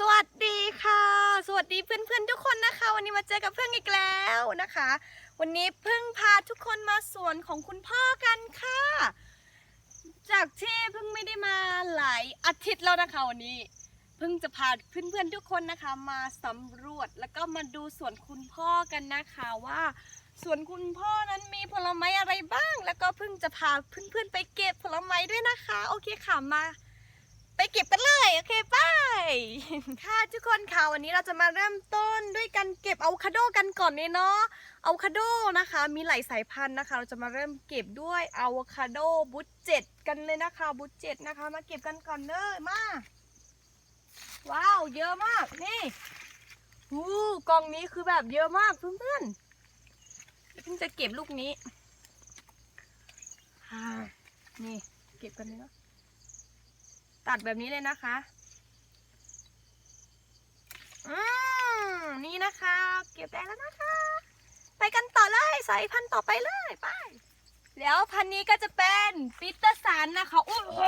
วัสดีค่ะสวัสดีเพื่อนๆทุกคนนะคะวันนี้มาเจอกับเพื่อนอีกแล้วนะคะวันนี้เพิ่งพาทุกคนมาสวนของคุณพ่อกันค่ะจากที่เพิ่งไม่ได้มาหลายอาทิตย์แล้วนะคะวันนี้เพิ่งจะพาเพื่อนๆทุกคนนะคะมาสำรวจแล้วก็มาดูสวนคุณพ่อกันนะคะว่าสวนคุณพ่อนั้นมีผลไม้อะไรบ้างแล้วก็เพิ่งจะพาเพื่อนๆไปเก็บผลไม้ด้วยนะคะโอเคค่ะมาไปเก็บกันเลยโอเคไปค่ะทุกคนค่ะวันนี้เราจะมาเริ่มต้นด้วยการเก็บอะโวคาโดกันก่อนเลยเนาะอะโวคาโดนะคะมีหลายสายพันธุ์นะคะเราจะมาเริ่มเก็บด้วยอะโวคาโดบุชเจ็ดกันเลยนะคะบุชเจ็ดนะคะมาเก็บกันก่อนเลยมาว้าวเยอะมากนี่กองนี้คือแบบเยอะมากเพื่อนๆเพิ่งจะเก็บลูกนี้นี่เก็บกันเลยเนาะตัดแบบนี้เลยนะคะนี่นะคะเก็บได้แล้วนะคะไปกันต่อเลยสายพันธุ์ต่อไปเลยไปแล้วพันธุ์นี้ก็จะเป็นปีเตอร์สันนะคะโอ้โห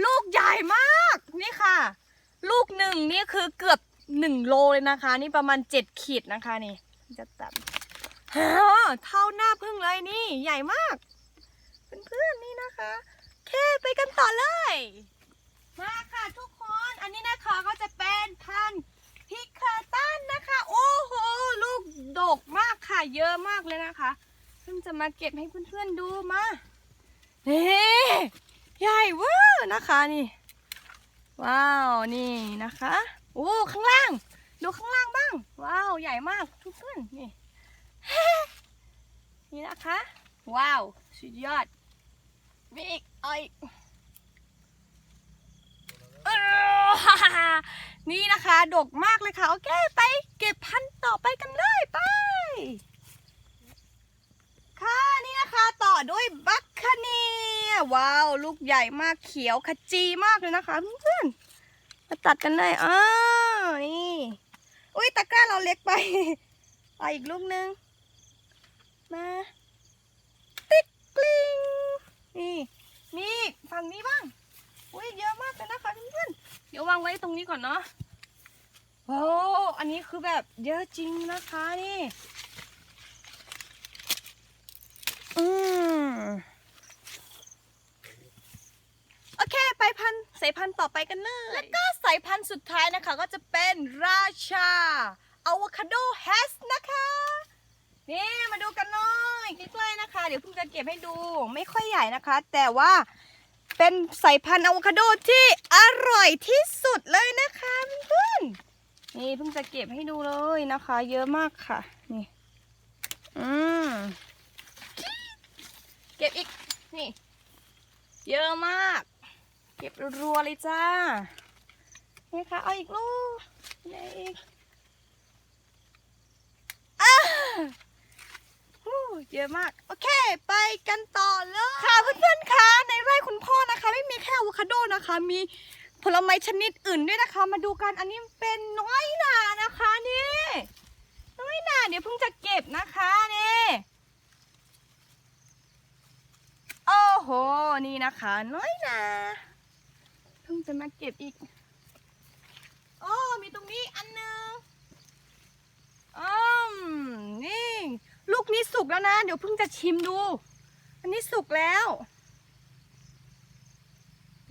ลูกใหญ่มากนี่ค่ะลูกหนึ่งนี่คือเกือบ1 โลเลยนะคะนี่ประมาณ7 ขีดนะคะนี่จะตัดเท่าหน้าพึ่งเลยนี่ใหญ่มากเพื่อนๆนี่นะคะโอเคไปกันต่อเลยมาค่ะทุกคนอันนี้นะคะก็จะเป็นพันธุ์พิคาตันนะคะโอ้โหลูกดกมากค่ะเยอะมากเลยนะคะเพิ่งจะมาเก็บให้เพื่อนๆดูมานี่ใหญ่เวอร์นะคะนี่ว้าวนี่นะคะโอ้ข้างล่างดูข้างล่างบ้างว้าวใหญ่มากทุกคนนี่นี่นะคะว้าวสุดยอดมีอีกนี่นะคะดกมากเลยค่ะโอเคไปเก็บพันธุ์ต่อไปกันเลยไปค่ะนี่นะคะต่อด้วยบัคคาเนียว้าวลูกใหญ่มากเขียวขจีมากเลยนะคะเพื่อนๆมาตัดกันเลยนี่อุ้ยตะกร้าเราเล็กไปเอาอีกลูกนึงมาติ๊กกลิ้งนี่ฝั่งนี้บ้างอุ้ยเยอะมากเลยนะคะเพื่อนๆเดี๋ยววางไว้ตรงนี้ก่อนเนาะโอ้อันนี้คือแบบเยอะจริงนะคะนี่โอเคไปสายพันธุ์ต่อไปกันเลยแล้วก็สายพันธุ์สุดท้ายนะคะก็จะเป็นราชาอะโวคาโดแฮสนะคะนี่มาดูกันหน่อยใกล้ๆนะคะเดี๋ยวเพิ่งจะเก็บให้ดูไม่ค่อยใหญ่นะคะแต่ว่าเป็นสายพันธุ์อะโวคาโดที่อร่อยที่สุดเลยนะคะเพื่อนๆนี่เพิ่งจะเก็บให้ดูเลยนะคะเยอะมากค่ะนี่เก็บอีกนี่เยอะมากเก็บรัวๆเลยจ้านี่ค่ะเอาอีกลูกนี่อีกเยอะมากโอเคไปกันต่อเลยค่ะเพื่อนๆคะในไร่คุณพ่อนะคะไม่มีแค่อะโวคาโดนะคะมีผลไม้ชนิดอื่นด้วยนะคะมาดูกันอันนี้เป็นน้อยหน่านะคะนี่น้อยหน่าเดี๋ยวเพิ่งจะเก็บนะคะนี่โอ้โหนี่นะคะน้อยหน่าเพิ่งจะมาเก็บอีกโอ้มีตรงนี้อันนึงนี่ลูกนี้สุกแล้วนะเดี๋ยวเพิ่งจะชิมดูอันนี้สุกแล้ว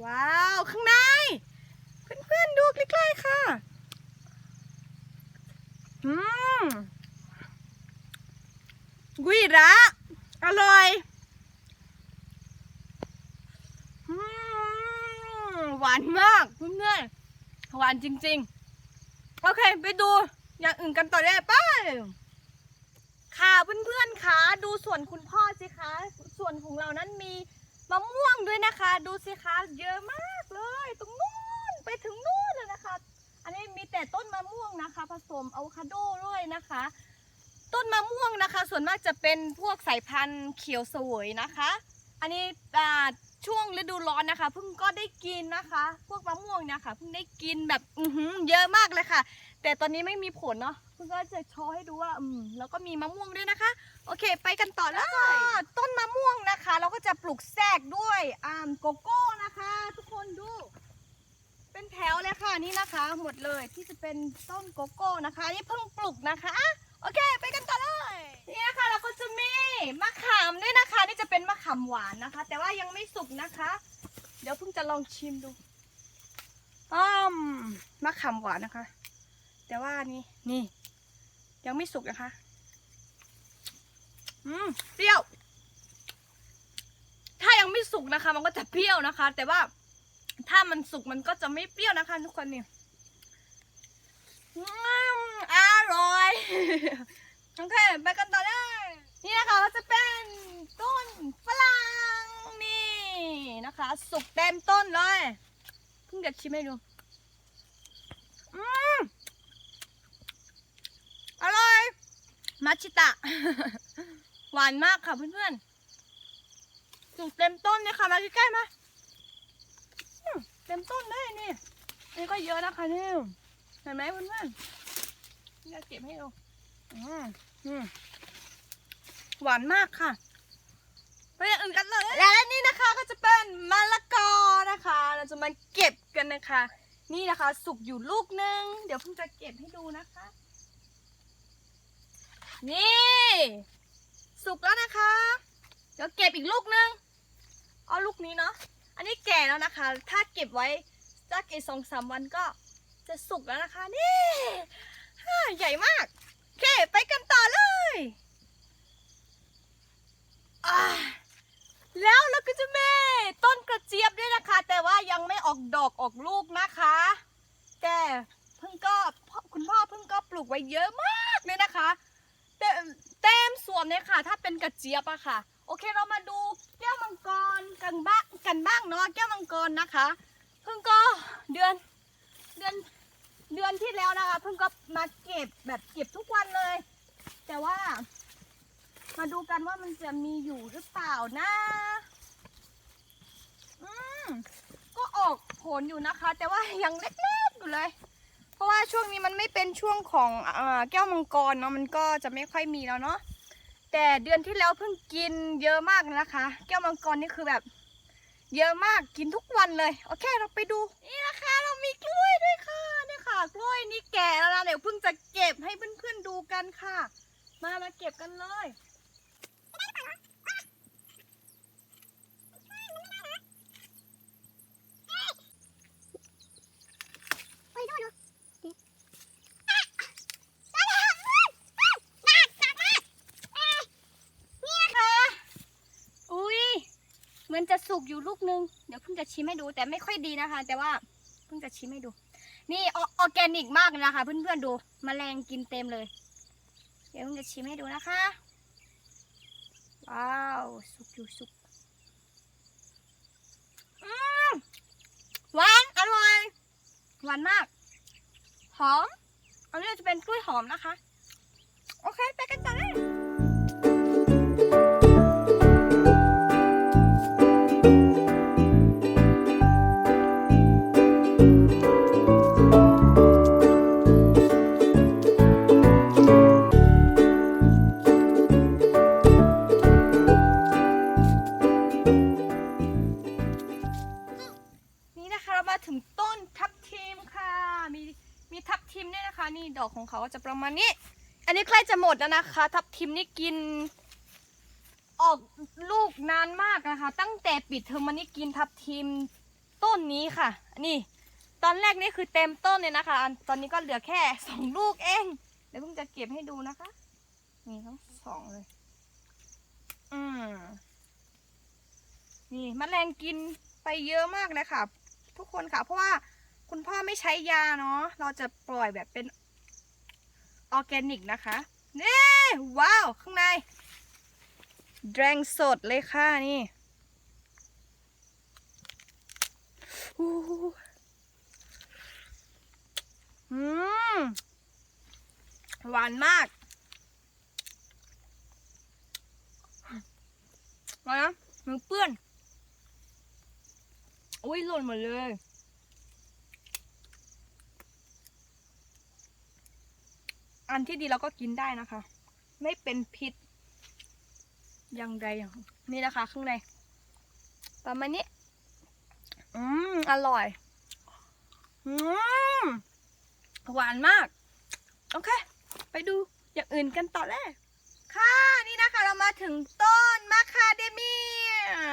ว้าวข้างในเพื่อนๆดูใกล้ๆค่ะกุยระอร่อยหวานมากเพื่อนๆหวานจริงๆโอเคไปดูอย่างอื่นกันต่อได้ป่ะค่ะเพื่อนๆคะดูสวนคุณพ่อสิคะสวนของเรานั้นมีมะม่วงด้วยนะคะดูสิคะเยอะมากเลยตรงนู้นไปถึงนู้นเลยนะคะอันนี้มีแต่ต้นมะม่วงนะคะผสมอะโวคาโดด้วยนะคะต้นมะม่วงนะคะส่วนมากจะเป็นพวกสายพันธุ์เขียวเสวยนะคะอันนี้ช่วงฤดูร้อนนะคะเพิ่งก็ได้กินนะคะพวกมะม่วงนะคะเพิ่งได้กินแบบเยอะมากเลยค่ะแต่ตอนนี้ไม่มีผลเนาะเพิ่งก็จะโชว์ให้ดูว่าแล้วก็มีมะม่วงด้วยนะคะโอเคไปกันต่อแล้วก็ต้นมะม่วงนะคะเราก็จะปลูกแทรกด้วยโกโก้นะคะทุกคนดู เป็นแถวเลยค่ะนี่นะคะ หมดเลยที่จะเป็นต้นโกโก้นะคะนี่เพิ่งปลูกนะคะโอเคไปกันต่อเลยนี่นะคะเราก็จะมีมะขามด้วยนะคะนี่จะเป็นมะขามหวานนะคะ แต่ว่ายังไม่สุกนะคะ เดี๋ยวเพิ่งจะลองชิมดูมะขามหวานนะคะ แต่ว่านี่ยังไม่สุกนะคะเปรี้ยวถ้ายังไม่สุกนะคะมันก็จะเปรี้ยวนะคะ แต่ว่าถ้ามันสุกมันก็จะไม่เปรี้ยวนะคะทุกคนนี่อร่อยโอเคไปกันต่อเลยนี่นะคะก็จะเป็นต้นฝรั่งนี่นะคะสุกเต็มต้นเลยเพิ่งจะชิมให้ดูอร่อยมัชชิตะ หวานมากค่ะเพื่อนๆสุกเต็มต้นเลยค่ะมาใกล้ๆมาเต็มต้นเลยนี่ก็เยอะนะคะนี่เห็นไหมเพื่อนๆจะเก็บให้ดูหวานมากค่ะไปอย่างอื่นกันเลยและนี่นะคะก็จะเป็นมะละกอนะคะเราจะมาเก็บกันนะคะนี่นะคะสุกอยู่ลูกนึงเดี๋ยวเพิ่งจะเก็บให้ดูนะคะนี่สุกแล้วนะคะเดี๋ยวเก็บอีกลูกนึงเอาลูกนี้เนาะอันนี้แก่แล้วนะคะถ้าเก็บไว้สัก2-3 วันก็จะสุกแล้วนะคะนี่ใหญ่มากโอเคไปกันต่อเลยแล้วเราก็จะมีต้นกระเจี๊ยบด้วยนะคะแต่ว่ายังไม่ออกดอกออกลูกนะคะแต่คุณพ่อเพิ่งก็ปลูกไว้เยอะมากเลยนะคะเต็มสวนเลยค่ะถ้าเป็นกระเจี๊ยบอะค่ะโอเคเรามาดูแก้วมังกรกันบ้างเนาะแก้วมังกรนะคะเพิ่งก็เดือนที่แล้วนะคะเพิ่งก็มาเก็บทุกวันเลยแต่ว่ามาดูกันว่ามันจะมีอยู่หรือเปล่านะก็ออกผลอยู่นะคะแต่ว่ายังเล็กๆอยู่เลยเพราะว่าช่วงนี้มันไม่เป็นช่วงของแก้วมังกรเนาะมันก็จะไม่ค่อยมีแล้วเนาะแต่เดือนที่แล้วเพิ่งกินเยอะมากนะคะแก้วมังกรนี่คือแบบเยอะมากกินทุกวันเลยโอเคเราไปดูนี่นะคะเรามีกล้วยด้วยค่ะนี่ค่ะกล้วยนี่แก่แล้วนะเดี๋ยวเพิ่งจะเก็บให้เพื่อนๆดูกันค่ะมาเก็บกันเลยเหมือนจะสุกอยู่ลูกนึงเดี๋ยวเพิ่งจะชิมให้ดูแต่ไม่ค่อยดีนะคะแต่ว่าเพิ่งจะชิมให้ดูนี่ออร์แกนิกมากนะคะเพื่อนๆดูแมลงกินเต็มเลยเดี๋ยวเพิ่งจะชิมให้ดูนะคะว้าวสุกอยู่สุกหวานอร่อยหวานมากหอมอันนี้จะเป็นกล้วยหอมนะคะโอเคไปกันต่อเลยถึงต้นทับทิมค่ะมีทับทิมเนี่ยนะคะนี่ดอกของเขาจะประมาณนี้อันนี้ใกล้จะหมดแล้วนะคะทับทิมนี่กินออกลูกนานมากนะคะตั้งแต่ปิดเทอมมานี่กินทับทิมต้นนี้ค่ะนี่ตอนแรกนี่คือเต็มต้นเลยนะคะตอนนี้ก็เหลือแค่2 ลูกเองเดี๋ยวเพิ่งจะเก็บให้ดูนะคะนี่ทั้ง2เลยนี่แมลงกินไปเยอะมากเลยค่ะทุกคนค่ะเพราะว่าคุณพ่อไม่ใช้ยาเนาะเราจะปล่อยแบบเป็นออร์แกนิกนะคะนี่ว้าวข้างในแดงสดเลยค่ะนี่หวานมากอะไรนะมือเปื้อนอุ้ยหล่นหมดเลยอันที่ดีเราก็กินได้นะคะไม่เป็นพิษอย่างใดอย่างนี่นะคะข้างในประมาณนี้อร่อย อืมหวานมากโอเคไปดูอย่างอื่นกันต่อเลยค่ะนี่นะคะเรามาถึงต้นมะคาเดเมีย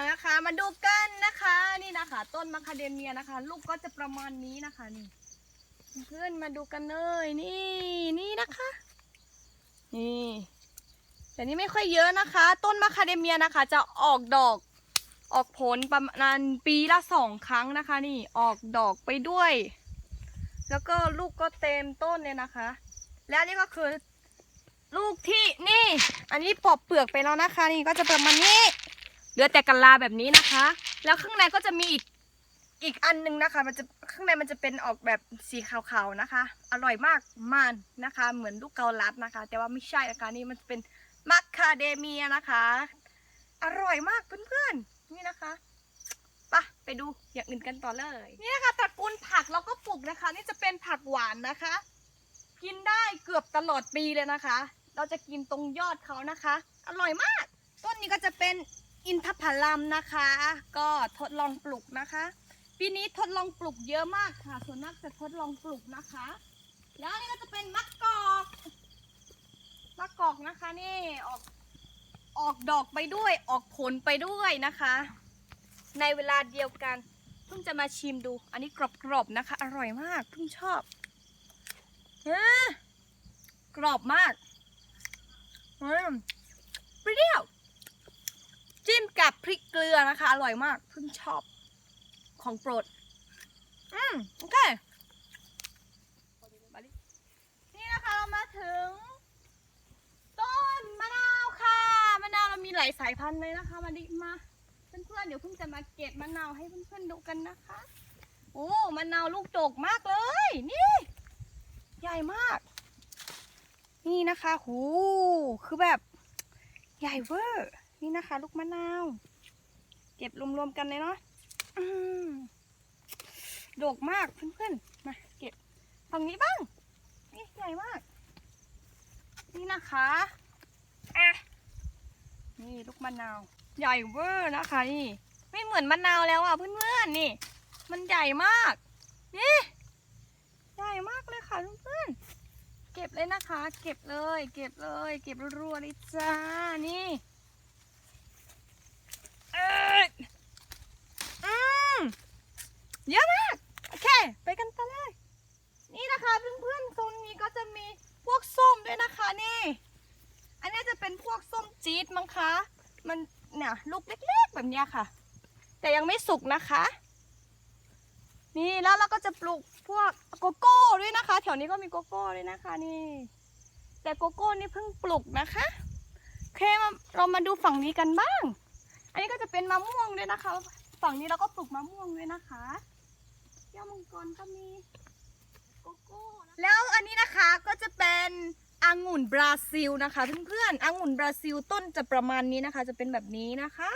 นะคะมาดูกันนะคะนี่นะคะต้นมะคาเดเมียนะคะลูกก็จะประมาณนี้นะคะนี่เพื่อนมาดูกันเลยนี่นะคะนี่แต่นี่ไม่ค่อยเยอะนะคะต้นมะคาเดเมียนะคะจะออกดอกออกผลประมาณปีละ2 ครั้งนะคะนี่ออกดอกไปด้วยแล้วก็ลูกก็เต็มต้นเลยนะคะแล้วนี่ก็คือลูกที่นี่อันนี้ปอกเปลือกไปแล้วนะคะนี่ก็จะประมาณนี้เหลือแต่กะลาแบบนี้นะคะแล้วข้างในก็จะมีอีกอันนึงนะคะมันจะข้างในมันจะเป็นออกแบบสีขาวๆนะคะอร่อยมากมันนะคะเหมือนลูกเกาลัดนะคะแต่ว่าไม่ใช่นะคะนี่มันเป็นมะคาเดเมียนะคะอร่อยมากเพื่อนๆนี่นะคะไปดูอย่างอื่นกันต่อเลยนี่นะคะตระกูลผักเราก็ปลูกนะคะนี่จะเป็นผักหวานนะคะกินได้เกือบตลอดปีเลยนะคะเราจะกินตรงยอดเขานะคะอร่อยมากต้นนี้ก็จะเป็นอินทผลัมนะคะก็ทดลองปลูกนะคะปีนี้ทดลองปลูกเยอะมากค่ะส่วนมากจะทดลองปลูกนะคะแล้วนี่ก็จะเป็นมะกอกนะคะนี่ออกดอกไปด้วยออกผลไปด้วยนะคะในเวลาเดียวกันเพิ่งจะมาชิมดูอันนี้กรอบๆนะคะอร่อยมากเพิ่งชอบกรอบมากเปรี้ยวจิ้มกับพริกเกลือนะคะอร่อยมากเพิ่งชอบของโปรดโอเคนี่นะคะเรามาถึงต้นมะนาวค่ะมะนาวเรามีหลายสายพันธุ์เลยนะคะมาเพื่อนๆเดี๋ยวเพิ่งจะมาเก็บมะนาวให้เพื่อนๆดูกันนะคะโอ้มะนาวลูกโดกมากเลยนี่ใหญ่มากนี่นะคะหูคือแบบใหญ่เวอร์นี่นะคะลูกมะนาวเก็บรวมๆกันเลยเนาะโดกมากเพื่อนๆมาเก็บฝั่งนี้บ้างนี่ใหญ่มากนี่นะคะนี่ลูกมะนาวใหญ่เวอร์นะคะนี่ไม่เหมือนมะนาวแล้วอ่ะเพื่อนๆนี่มันใหญ่มากนี่ใหญ่มากเลยค่ะเพื่อนๆเก็บเลยนะคะเก็บเลยเก็บรัวๆเลยจ้านี่เยอะมากโอเคไปกันต่อเลยนี่นะคะเพื่อนๆโซนนี้ก็จะมีพวกส้มด้วยนะคะนี่อันนี้จะเป็นพวกส้มจี๊ดมั้งคะมันเนี่ยลูกเล็กๆแบบเนี้ยค่ะแต่ยังไม่สุกนะคะนี่แล้วเราก็จะปลูกพวกโกโก้ด้วยนะคะแถวนี้ก็มีโกโก้ด้วยนะคะนี่แต่โกโก้นี่เพิ่งปลูกนะคะโอเคเรามาดูฝั่งนี้กันบ้างอันนี้ก็จะเป็นมะม่วงด้วยนะคะฝั่งนี้เราก็ปลูกมะม่วงด้วยนะคะแก้วมังกรก็มีโกโก้แล้วอันนี้นะคะก็จะเป็นองุ่นบราซิลนะคะเพื่อนๆองุ่นบราซิลต้นจะประมาณนี้นะคะจะเป็นแบบนี้นะคะ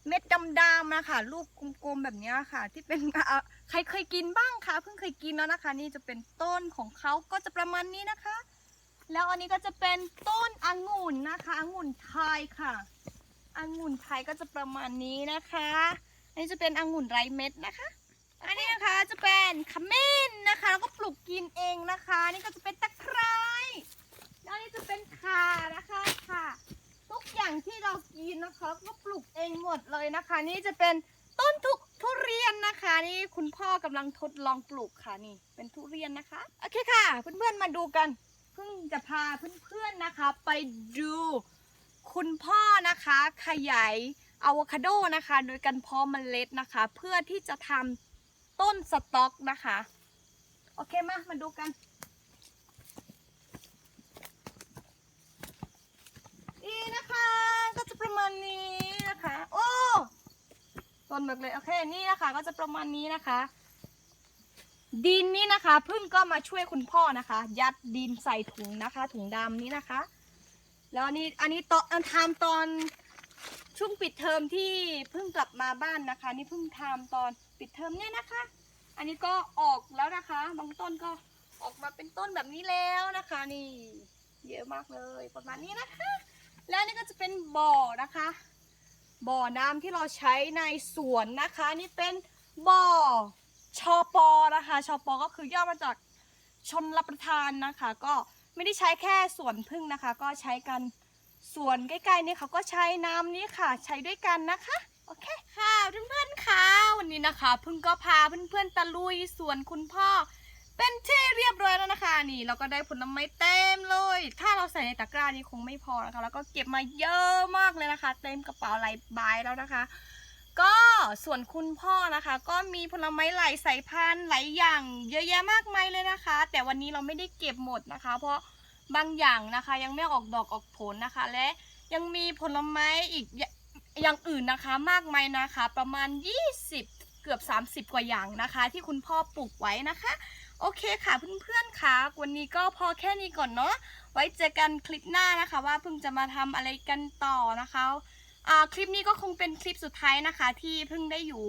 เม็ดดำๆนะคะลูกกลมๆแบบนี้ค่ะที่เป็นใครเคยกินบ้างคะเพิ่งเคยกินแล้วนะคะนี่จะเป็นต้นของเขาก็จะประมาณนี้นะคะแล้วอันนี้ก็จะเป็นต้นองุ่นนะคะองุ่นไทยค่ะองุ่นไทยก็จะประมาณนี้นะคะอันนี้จะเป็นองุ่นไร้เม็ดนะคะอันนี้นะคะจะเป็นขมิ้นนะคะแล้วก็ปลูกกินเองนะคะนี่ก็จะเป็นตะไคร้แล้วนี่จะเป็นข่านะคะค่ะทุกอย่างที่เรากินนะคะก็ปลูกเองหมดเลยนะคะนี่จะเป็นต้นทุเรียนนะคะนี่คุณพ่อกำลังทดลองปลูกค่ะนี่เป็นทุเรียนนะคะโอเคค่ะเพื่อนๆมาดูกันเพิ่งจะพาเพื่อนๆนะคะไปดูคุณพ่อนะคะขยายอะโวคาโดนะคะโดยการเพาะเมล็ดนะคะเพื่อที่จะทำต้นสต๊อกนะคะโอเคมาดูกันนี่นะคะก็จะประมาณนี้นะคะโอ้ต้นหมดเลยโอเคนี่นะคะก็จะประมาณนี้นะคะดินนี่นะคะพึ่งก็มาช่วยคุณพ่อนะคะยัดดินใส่ถุงนะคะถุงดำนี้นะคะแล้วอันนี้ตอนทำตอนช่วงปิดเทอมที่เพิ่งกลับมาบ้านนะคะนี่เพิ่งทำตอนปิดเทอมเนี่ยนะคะอันนี้ก็ออกแล้วนะคะบางต้นก็ออกมาเป็นต้นแบบนี้แล้วนะคะนี่เยอะมากเลยประมาณนี้นะคะแล้วนี่ก็จะเป็นบ่อนะคะบ่อน้ำที่เราใช้ในสวนนะคะนี่เป็นบ่อ ชปนะคะชปก็คือย่อมาจากชนรับประทานนะคะก็ไม่ได้ใช้แค่สวนพึ่งนะคะก็ใช้กันส่วนใกล้ๆนี่เขาก็ใช้น้ำนี้ค่ะใช้ด้วยกันนะคะโอเคค่ะเพื่อนๆค่ะวันนี้นะคะพึ่งก็พาเพื่อนๆตะลุยสวนคุณพ่อเป็นที่เรียบร้อยแล้วนะคะนี่เราก็ได้ผลไม้เต็มเลยถ้าเราใส่ในตะกร้านี้คงไม่พอนะคะแล้วก็เก็บมาเยอะมากเลยนะคะเต็มกระเป๋าหลายใบแล้วนะคะก็ส่วนคุณพ่อนะคะก็มีผลไม้หลายสายพันธุ์หลายอย่างเยอะแยะมากมายเลยนะคะแต่วันนี้เราไม่ได้เก็บหมดนะคะเพราะบางอย่างนะคะยังไม่ออกดอกออกผลนะคะและยังมีผลไม้อีกอย่างอื่นนะคะมากมายนะคะประมาณ20เกือบ30กว่าอย่างนะคะที่คุณพ่อปลูกไว้นะคะโอเคค่ะเพื่อนๆค่ะวันนี้ก็พอแค่นี้ก่อนเนาะไว้เจอกันคลิปหน้านะคะว่าเพิ่งจะมาทำอะไรกันต่อนะคะคลิปนี้ก็คงเป็นคลิปสุดท้ายนะคะที่เพิ่งได้อยู่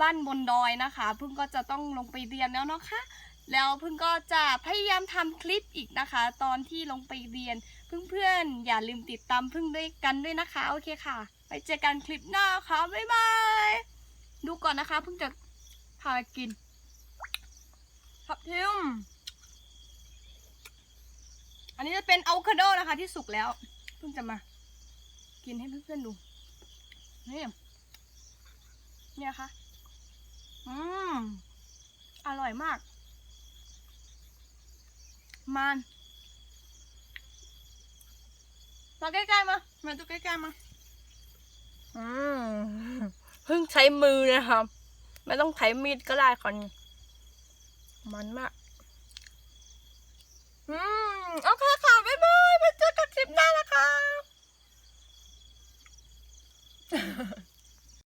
บ้านบนดอยนะคะเพิ่งก็จะต้องลงไปเรียนแล้วเนาะค่ะแล้วเพิ่งก็จะพยายามทำคลิปอีกนะคะตอนที่ลงไปเรียนเพื่อนๆอย่าลืมติดตามเพิ่งด้วยกันด้วยนะคะโอเคค่ะไปเจอกันคลิปหน้าค่ะบ๊ายบายดูก่อนนะคะเพิ่งจะพากินทับทิมอันนี้จะเป็นอะโวคาโดนะคะที่สุกแล้วเพิ่งจะมากินให้เพื่อนๆดูนี่เนี่ยค่ะอืมอร่อยมากมันมาใกล้ๆมาดูใกล้ๆมาอืมเพิ่งใช้มือนะครับไม่ต้องใช้มีดก็ได้ค่ะนี่มันมากโอเคค่ะบ๊ายบายไปเจอกันคลิปหน้านะคะ